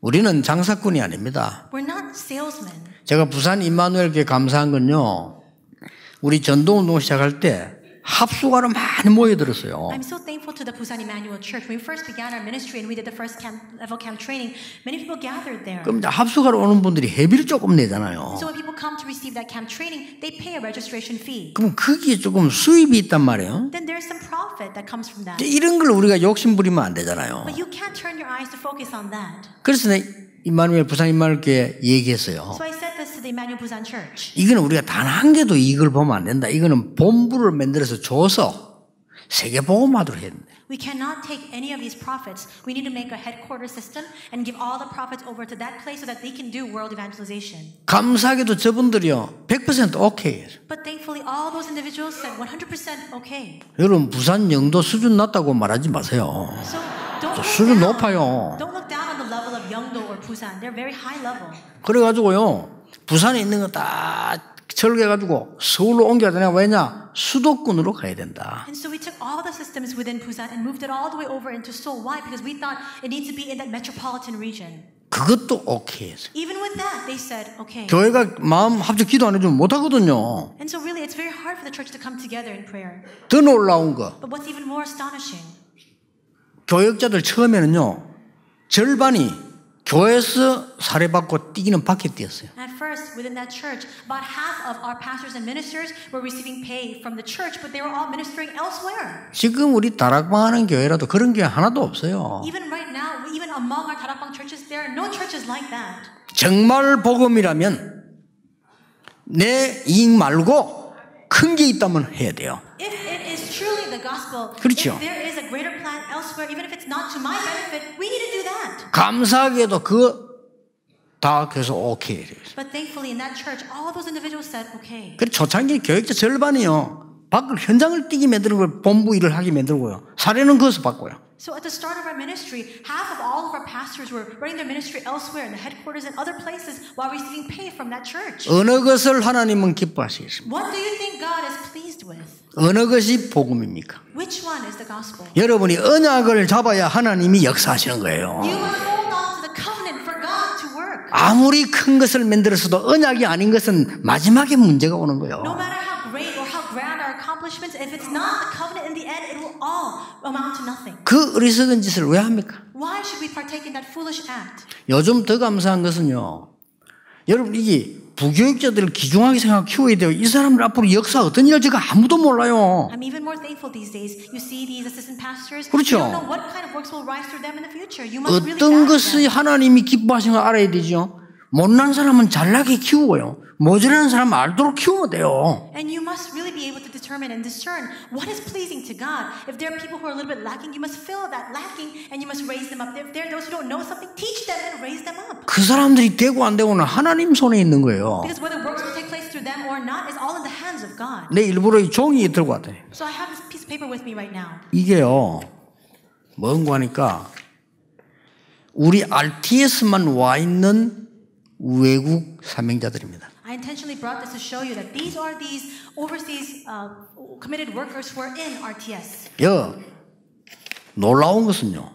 S1: 우리는 장사꾼이 아닙니다.
S2: We're not salesmen.
S1: 제가 부산 임마누엘 교회 감사한 건요. 우리 전도운동 시작할 때 합수가로 많이 모여들었어요.
S2: I'm so thankful to the Busan Emmanuel Church. When we first began our ministry and we did the first level camp training, many people gathered there.
S1: 그럼 이제 합수가로 오는 분들이 회비를 조금 내잖아요.
S2: So when people come to receive that camp training, they pay a registration fee.
S1: 그럼 거기에 조금 수입이 있단 말이에요.
S2: Then there's some profit that comes from that.
S1: 이런 걸 우리가 욕심 부리면 안 되잖아요.
S2: But you can't turn your eyes to focus on that.
S1: 그래서 임마누엘 부산 임마누엘 교회 얘기했어요.
S2: So I said this to the Emmanuel Busan Church.
S1: 이거는 우리가 단 한 개도 이걸 보면 안 된다. 이거는 본부를 만들어서 줘서 세계 복음화를 해야 된다.
S2: We cannot take any of these profits. We need to make a headquarters system and give all the profits over to that place so that they can do world evangelization.
S1: 감사하게도 저분들이요 100% 오케이.
S2: But thankfully, all those individuals said 100% okay.
S1: 여러분 부산 영도 수준 낮다고 말하지 마세요.
S2: So don't look
S1: 수준
S2: down.
S1: 높아요.
S2: Don't look down on the level of Yeongdo or Busan. They're very high level.
S1: 그래가지고요 부산에 있는 거 다 철거해가지고 서울로 옮겨야 되냐? 왜냐? 수도권으로 가야 된다.
S2: And so we took all the systems within Busan and moved it all the way over into Seoul. Why? Because we thought it needs to be in that metropolitan region.
S1: 그것도 오케이 했어요.
S2: Even with that, they said okay.
S1: 교회가 마음 합쳐 기도 안 해주면 못하거든요.
S2: And so really, it's very hard for the church to come together in prayer.
S1: 더 놀라운 거.
S2: But what's even more astonishing?
S1: 교역자들 처음에는요 절반이 교회에서 사례받고 뛰기는 밖에 뛰었어요.
S2: At first, within that church, about half of our pastors and ministers were receiving pay from the church, but they were all ministering elsewhere.
S1: 지금 우리 다락방하는 교회라도 그런 교회 하나도 없어요.
S2: Even right now, even among our 다락방 churches, there are no churches like that.
S1: 정말 복음이라면 내 이익 말고 큰 게 있다면 해야 돼요.
S2: If it is truly the gospel,
S1: 그렇죠.
S2: if there is a greater plan elsewhere, even if it's not to my benefit, we need to do that.
S1: 감사하게도 그거 다 그래서 오케이.
S2: But thankfully, in that church, all those individuals said, okay.
S1: 그래서 초창기 교역자 절반이요. 밖을 현장을 뛰게 만드는 걸 본부 일을 하게 만들고요. 사례는 거기서 받고요.
S2: So at the start of our ministry, half of all of our pastors were running their ministry elsewhere in the headquarters and other places while receiving pay from that church.
S1: 어느 것을 하나님은 기뻐하시겠습니까?
S2: What do you think God is pleased with?
S1: 어느 것이 복음입니까?
S2: Which one is the gospel?
S1: 여러분이 언약을 잡아야 하나님이 역사하시는 거예요.
S2: You must hold on to the covenant for God to work.
S1: 아무리 큰 것을 만들었어도 언약이 아닌 것은 마지막에 문제가 오는 거예요.
S2: No matter how great or how grand our accomplishments, if it's not the covenant in the end, it will all amount to nothing.
S1: 그 어리석은 짓을 왜 합니까?
S2: Why should we partake in that foolish act?
S1: 요즘 더 감사한 것은요. 여러분 이게 부교육자들을 귀중하게 생각 키워야 돼요. 이 사람들 앞으로 역사 어떤 일 할지가 아무도 몰라요.
S2: I'm even more thankful these days. You see these assistant pastors.
S1: 그렇죠.
S2: You don't know what kind of works will rise through them in the future. You must really
S1: 어떤
S2: value
S1: 것이
S2: them.
S1: 하나님이 기뻐하시는 걸 알아야 되죠. 못난 사람은 잘나게 키우고요. 모자라는 사람은 알도록 키우면 돼요.
S2: And you must really be able to determine and discern what is pleasing to God. If there are people who are a little bit lacking, you must fill that lacking and you must raise them up. If there are those who don't know something, teach them and raise them up.
S1: 그 사람들이 되고 안 되고는 하나님 손에 있는 거예요.
S2: Because whether works will take place through them or not is all in the hands of God.
S1: 내 일부러 이 종이 들고 왔더니
S2: So I have this piece of paper with me right now.
S1: 이게요 뭔가 하니까 우리 RTS만 와 있는 외국 사명자들입니다.
S2: I intentionally brought this to show you that these are these overseas committed workers who are in RTS.
S1: 놀라운 것은요.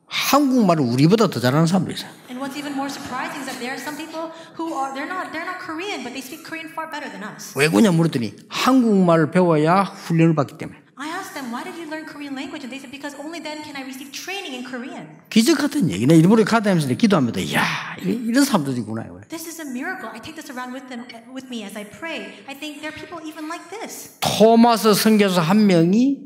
S1: 한국말을 우리보다 더 잘하는 사람들이 있어요.
S2: And what's even more surprising is that there are some people who are they're not Korean, but they speak Korean far better than us.
S1: 왜 그러냐 물었더니 한국말을 배워야 훈련을 받기 때문에.
S2: I asked them, why did you learn Korean language? And they said, because only then can I receive training in Korean.
S1: 기적 같은 얘기네. 일부러 가다니면서 기도하면서 이야 이런 사람들이 있구나.
S2: This is a miracle. I take this around with me as I pray. I think there are people even like this.
S1: 토마스 선교사 한 명이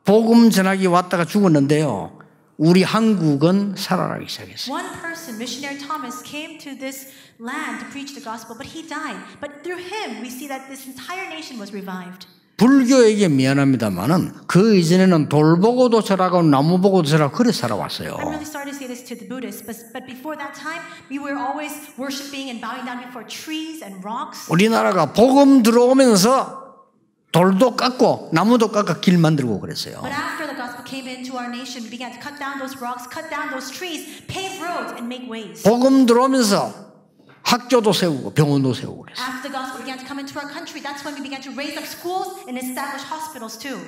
S1: 복음 전하기 왔다가 죽었는데요. 우리 한국은 살아나기 시작했어요.
S2: One person, missionary Thomas, came to this land to preach the gospel, but he died. But through him, we see that this entire nation was revived.
S1: 불교에게 미안합니다만은 그 이전에는 돌 보고도 절하고 나무 보고도 절하고 그래 살아왔어요.
S2: I'm really sorry to say this to the Buddhists, but before that time, we were always worshiping and bowing down before trees and rocks.
S1: 우리나라가 복음 들어오면서 돌도 깎고 나무도 깎아 길 만들고 그랬어요.
S2: But after the gospel came into our nation, we began to cut down those rocks, cut down those trees, pave roads, and make ways.
S1: 복음 들어오면서 학교도 세우고 병원도 세우고 그랬어요.
S2: After the gospel began to come into our country, that's when we began to raise up schools and establish hospitals too.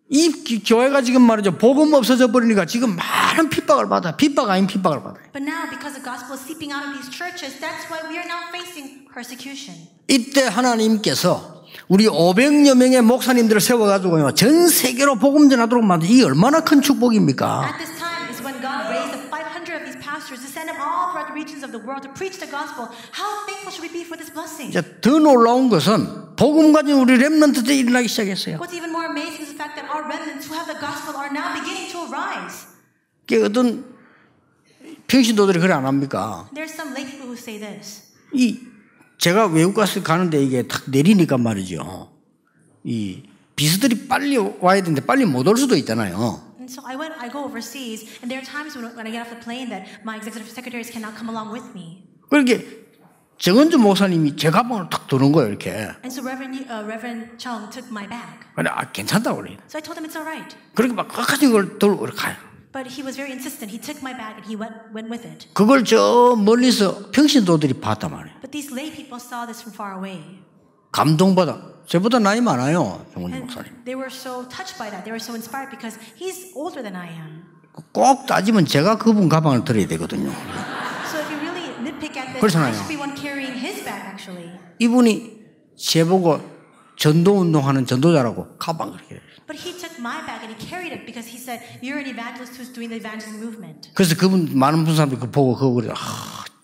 S1: 이 교회가 지금 말이죠. 복음 없어져 버리니까 지금 많은 핍박을 받아. 핍박 아닌 핍박을 받아요.
S2: But now, because the gospel is seeping out of these churches, that's why we are now facing persecution.
S1: 이때 하나님께서 우리 500여 명의 목사님들을 세워가지고요. 전 세계로 복음 전하도록 만든 이 얼마나 큰 축복입니까?
S2: At this time is when God raised up 500 of these pastors to send them all throughout the regions of the world to preach the gospel. How thankful should we be for this blessing?
S1: 이제 더 놀라운 것은 복음 가진 우리 렘넌트들이 일어나기 시작했어요.
S2: What's even more amazing is the fact that our remnants who have the gospel are now beginning to arise.
S1: 어떤 평신도들이 그래 안 합니까?
S2: There's some lay people who say this.
S1: 제가 외국 가서 가는데 이게 탁 내리니까 말이죠. 이 비서들이 빨리 와야 되는데 빨리 못 올 수도 있잖아요.
S2: And so I go overseas, and there are times when I get off the plane that my executive secretaries cannot come along with me.
S1: 그렇게 정은주 목사님이 제 가방을 탁 두는 거예요, 이렇게.
S2: And so Reverend Chung took my bag.
S1: 근데 괜찮다고 그래요.
S2: So I told him it's all right.
S1: 그렇게 막 끝까지 그걸 들고 가요.
S2: But he was very insistent. He took my bag and he went with it.
S1: 그걸 저 멀리서 평신도들이 봤단 말이에요.
S2: But these lay people saw this from far away.
S1: 감동받아. 저보다 나이 많아요, 정은주
S2: And
S1: 목사님.
S2: they were so touched by that. They were so inspired because he's older than I am.
S1: 꼭 따지면 제가 그분 가방을 들어야 되거든요.
S2: So if you really nitpick at this,
S1: 그렇잖아요.
S2: I should be one carrying his bag actually.
S1: 이분이 제보고 전도운동하는 전도자라고 가방 그렇게 해요.
S2: But he took my bag and he carried it because he said, "You're an evangelist who's doing the evangelism movement."
S1: 그래서 그분 많은 사람들이 그 보고 그거 그래.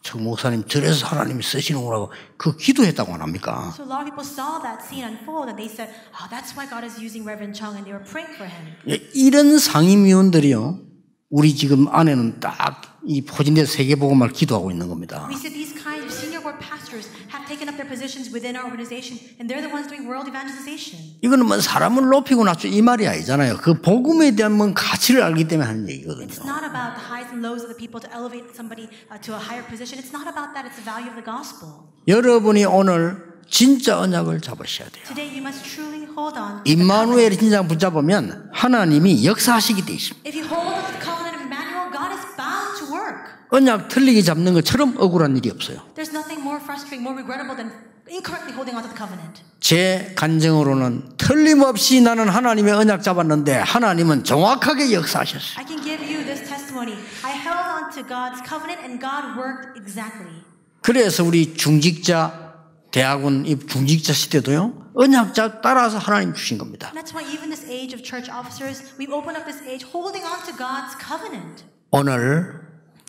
S1: 저 목사님 저래서 하나님이 쓰시는구나 그 기도했다고 안 합니까?
S2: So a lot of people saw that scene unfold and they said, "Oh, that's why God is using Reverend Chung," and they were praying for him.
S1: 이런 상임위원들이요. 우리 지금 안에는 딱 이 포진돼서 세계복음을 기도하고 있는 겁니다.
S2: We see these kinds of senior board pastors have taken up their positions within our organization, and they're the ones doing world evangelization.
S1: 이거는 뭐 사람을 높이고 낮추 이 말이 아니잖아요. 그 복음에 대한 뭔 가치를 알기 때문에 하는 얘기거든요.
S2: It's not about the highs and lows of the people to elevate somebody to a higher position. It's not about that. It's the value of the gospel.
S1: 여러분이 오늘 진짜 언약을 잡으셔야 돼요.
S2: Today you must truly hold on.
S1: 임마누엘을 진짜 붙잡으면 하나님이 역사하시게 돼 있습니다.
S2: If you hold on to the covenant of Emmanuel, God is bound to work.
S1: 언약 틀리게 잡는 것처럼 억울한 일이 없어요.
S2: There's nothing more frustrating, more regrettable than incorrectly holding on to the covenant.
S1: 제 간증으로는 틀림없이 나는 하나님의 언약 잡았는데 하나님은 정확하게 역사하셨어요.
S2: I can give you this testimony. I held on to God's covenant and God worked exactly.
S1: 그래서 우리 중직자 대학원 이 중직자 시대도요. 언약자 따라서 하나님 주신 겁니다.
S2: And that's why even this age of church officers, we've opened up this age holding on to God's covenant.
S1: 오늘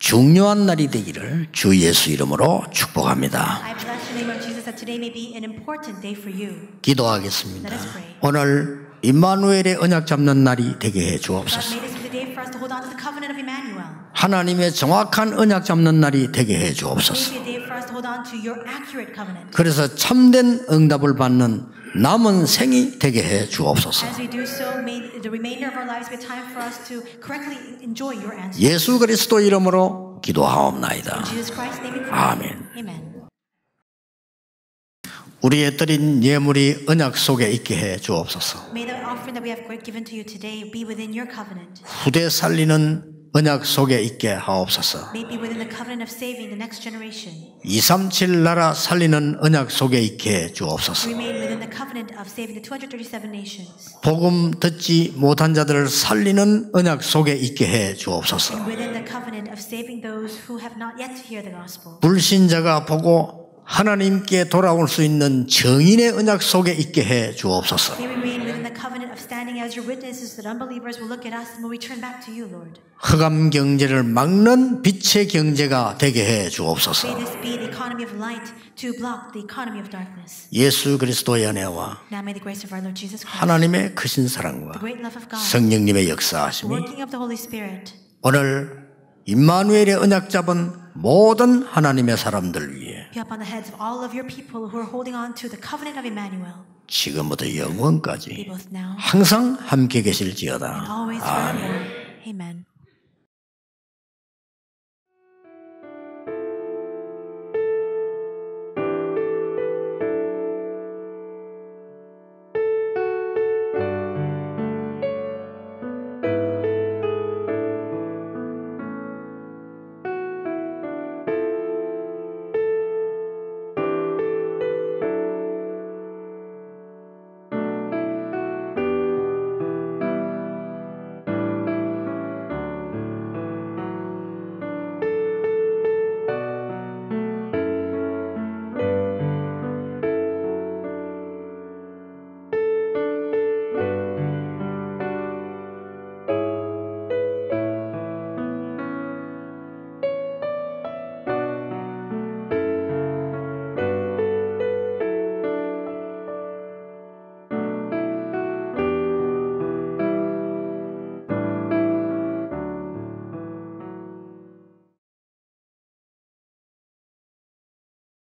S1: 중요한 날이 되기를 주 예수 이름으로 축복합니다.
S2: I bless the name of Jesus that today may be an important day for you.
S1: 기도하겠습니다.
S2: Let us pray.
S1: 오늘 임마누엘의 언약 잡는 날이 되게 해
S2: God
S1: 주옵소서.
S2: made this the day for us to hold on to the covenant of Emmanuel.
S1: 하나님의 정확한 언약 잡는 날이 되게 해
S2: May
S1: 주옵소서.
S2: be a day for us to hold on to your accurate covenant.
S1: 그래서 참된 응답을 받는 남은 생이 되게 해 주옵소서.
S2: As we do so, may the remainder of our lives be a time for us to correctly enjoy your answers.
S1: 예수 그리스도 이름으로 기도하옵나이다.
S2: In Jesus Christ's name we pray.
S1: 아멘.
S2: Amen.
S1: 우리의 드린 예물이 언약 속에 있게 해 주옵소서.
S2: May the offering that we have given to you today be within your covenant.
S1: 후대 살리는 언약 속에 있게 하옵소서.
S2: May be within the covenant of saving the next generation.
S1: 237 나라 살리는 언약 속에 있게 해 주옵소서.
S2: Remain within the covenant of saving the 237 nations.
S1: 복음 듣지 못한 자들을 살리는 언약 속에 있게 해 주옵소서.
S2: And within the covenant of saving those who have not yet to hear the gospel.
S1: 불신자가 보고 하나님께 돌아올 수 있는 증인의 언약 속에 있게 해 주옵소서.
S2: May we remain within the covenant of standing as your witnesses that unbelievers will look at us and will return back to you, Lord.
S1: 흑암 경제를 막는 빛의 경제가 되게 해
S2: May
S1: 주옵소서.
S2: this be the economy of light to block the economy of darkness.
S1: 예수 그리스도의 은혜와
S2: Now may the grace of our Lord Jesus Christ,
S1: 하나님의 크신 사랑과
S2: the great love of God,
S1: 성령님의
S2: the
S1: 역사하심이
S2: working of the Holy Spirit,
S1: 오늘 임마누엘의 언약 잡은 모든 하나님의 사람들 위해
S2: be upon the heads of all of your people who are holding on to the covenant of Emmanuel,
S1: 지금부터
S2: be
S1: 영원까지
S2: both now
S1: 항상 함께
S2: and
S1: 계실지어다.
S2: always
S1: 아멘.
S2: forevermore. Amen.